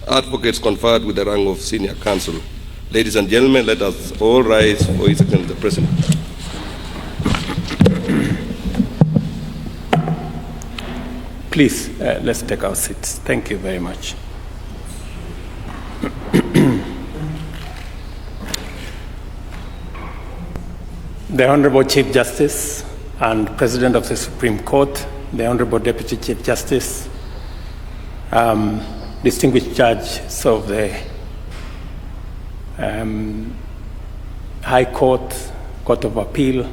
advocates conferred with the rank of senior counsel. Ladies and gentlemen, let us all rise for His Excellency the President. Please, let's take our seats. Thank you very much. The Honorable Chief Justice and President of the Supreme Court, the Honorable Deputy Chief Justice, distinguished judges of the High Court, Court of Appeal,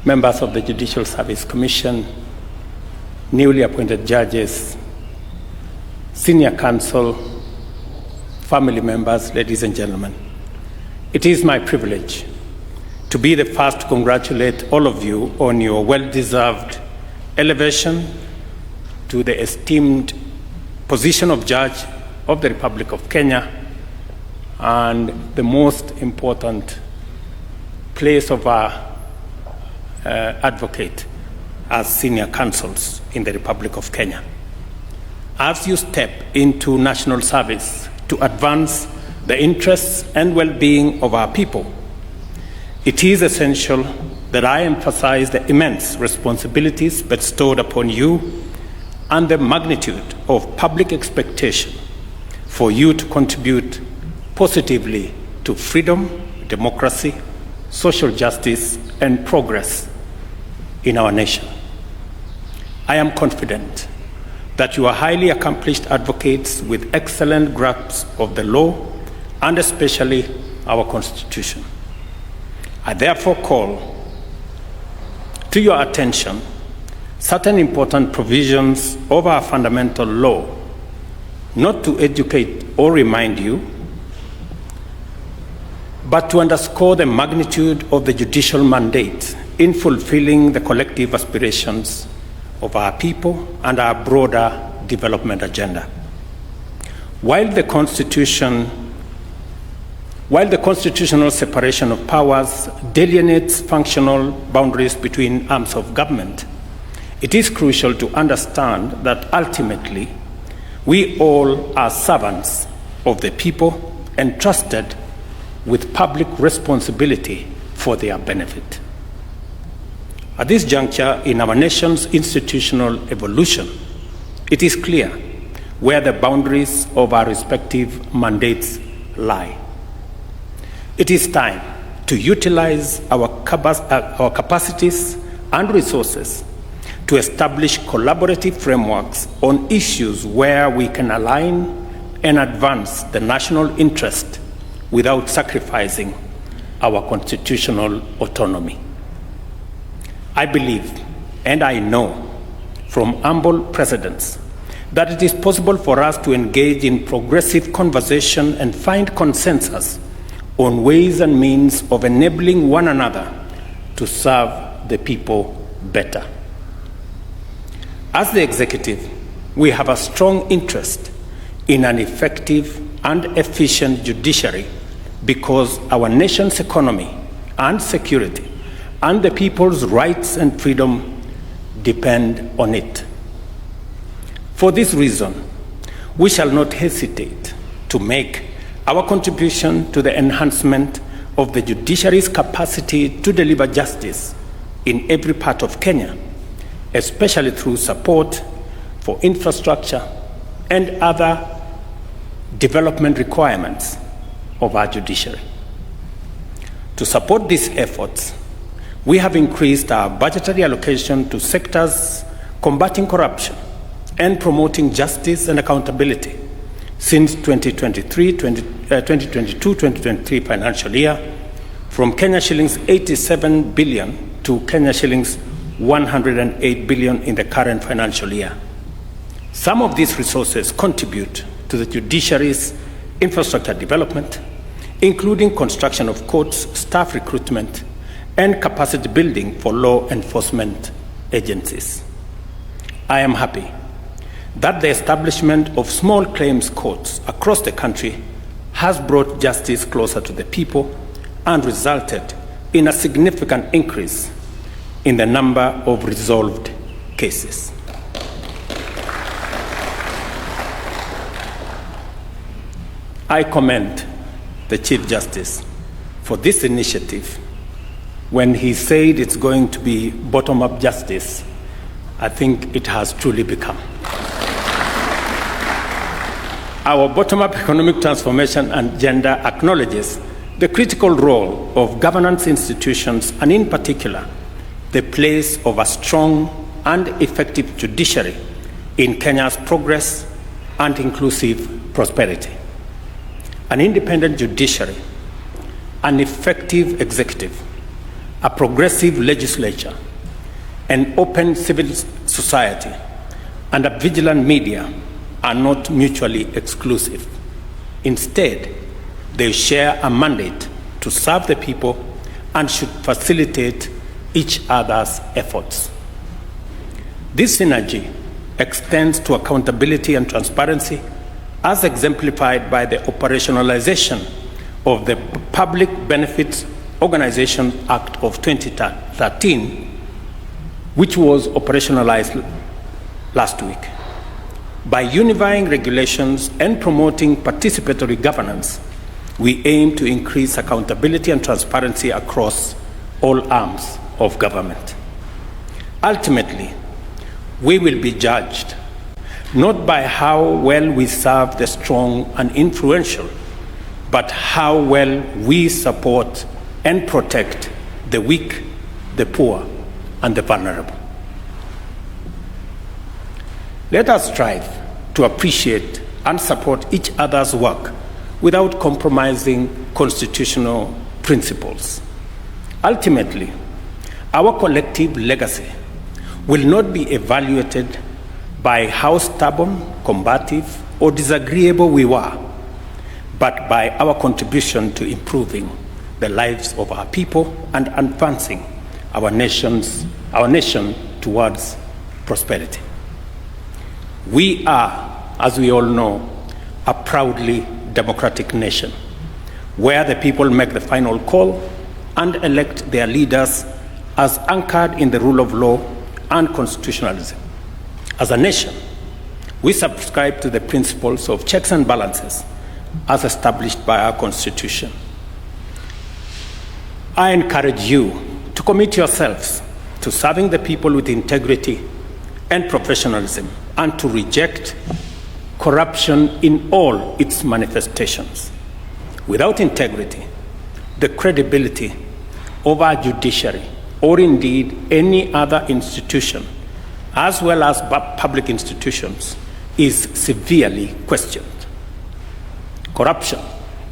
members of the Judicial Service Commission, newly appointed judges, senior counsel, family members, ladies and gentlemen. It is my privilege to be the first to congratulate all of you on your well-deserved elevation to the esteemed position of Judge of the Republic of Kenya and the most important place of our advocate as senior counsels in the Republic of Kenya. As you step into national service to advance the interests and well-being of our people, it is essential that I emphasize the immense responsibilities bestowed upon you and the magnitude of public expectation for you to contribute positively to freedom, democracy, social justice, and progress in our nation. I am confident that you are highly accomplished advocates with excellent grasp of the law and especially our Constitution. I therefore call to your attention certain important provisions of our fundamental law, not to educate or remind you, but to underscore the magnitude of the judicial mandate in fulfilling the collective aspirations of our people and our broader development agenda. While the constitutional separation of powers delineates functional boundaries between arms of government, it is crucial to understand that ultimately we all are servants of the people entrusted with public responsibility for their benefit. At this juncture in our nation's institutional evolution, it is clear where the boundaries of our respective mandates lie. It is time to utilize our capacities and resources to establish collaborative frameworks on issues where we can align and advance the national interest without sacrificing our constitutional autonomy. I believe, and I know from humble precedents, that it is possible for us to engage in progressive conversation and find consensus on ways and means of enabling one another to serve the people better. As the executive, we have a strong interest in an effective and efficient judiciary because our nation's economy and security and the people's rights and freedom depend on it. For this reason, we shall not hesitate to make our contribution to the enhancement of the judiciary's capacity to deliver justice in every part of Kenya, especially through support for infrastructure and other development requirements of our judiciary. To support these efforts, we have increased our budgetary allocation to sectors combating corruption and promoting justice and accountability since 2022-2023 financial year, from Kenya shillings 87 billion to Kenya shillings 108 billion in the current financial year. Some of these resources contribute to the judiciary's infrastructure development, including construction of courts, staff recruitment, and capacity building for law enforcement agencies. I am happy that the establishment of small claims courts across the country has brought justice closer to the people and resulted in a significant increase in the number of resolved cases. I commend the Chief Justice for this initiative. When he said it's going to be bottom-up justice, I think it has truly become. Our bottom-up economic transformation agenda acknowledges the critical role of governance institutions and, in particular, the place of a strong and effective judiciary in Kenya's progress and inclusive prosperity. An independent judiciary, an effective executive, a progressive legislature, an open civil society, and a vigilant media are not mutually exclusive. Instead, they share a mandate to serve the people and should facilitate each other's efforts. This synergy extends to accountability and transparency, as exemplified by the operationalization of the Public Benefits Organization Act of 2013, which was operationalized last week. By unifying regulations and promoting participatory governance, we aim to increase accountability and transparency across all arms of government. Ultimately, we will be judged not by how well we serve the strong and influential, but how well we support and protect the weak, the poor, and the vulnerable. Let us strive to appreciate and support each other's work without compromising constitutional principles. Ultimately, our collective legacy will not be evaluated by how stubborn, combative, or disagreeable we were, but by our contribution to improving the lives of our people and advancing our nation towards prosperity. We are, as we all know, a proudly democratic nation where the people make the final call and elect their leaders as anchored in the rule of law and constitutionalism. As a nation, we subscribe to the principles of checks and balances as established by our Constitution. I encourage you to commit yourselves to serving the people with integrity and professionalism and to reject corruption in all its manifestations. Without integrity, the credibility of our judiciary, or indeed any other institution, as well as public institutions, is severely questioned. Corruption,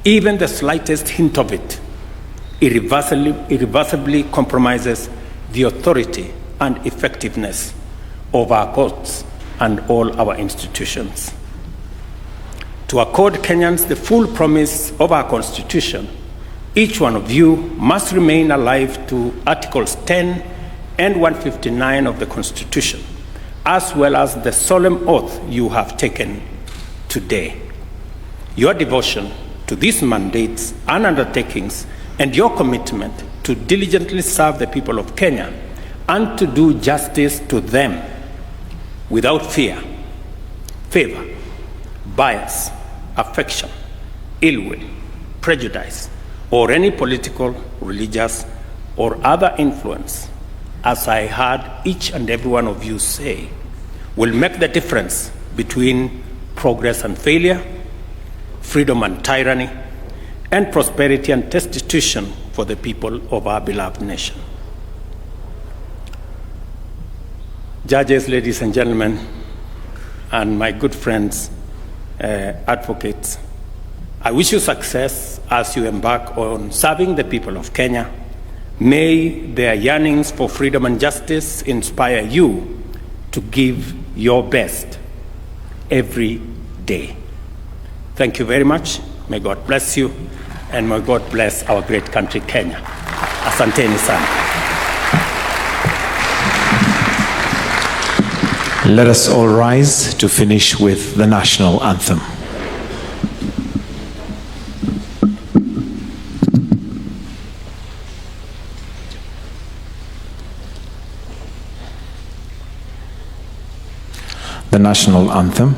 even the slightest hint of it, irreversibly compromises the authority and effectiveness of our courts and all our institutions. To accord Kenyans the full promise of our Constitution, each one of you must remain alive to Articles 10 and 159 of the Constitution, as well as the solemn oath you have taken today. Your devotion to these mandates and undertakings and your commitment to diligently serve the people of Kenya and to do justice to them without fear, favor, bias, affection, ill will, prejudice, or any political, religious, or other influence, as I heard each and every one of you say, will make the difference between progress and failure, freedom and tyranny, and prosperity and destitution for the people of our beloved nation. Judges, ladies and gentlemen, and my good friends, advocates, I wish you success as you embark on serving the people of Kenya. May their yearnings for freedom and justice inspire you to give your best every day. Thank you very much. May God bless you, and may God bless our great country, Kenya. Asanteni sana. Let us all rise to finish with the national anthem. The national anthem.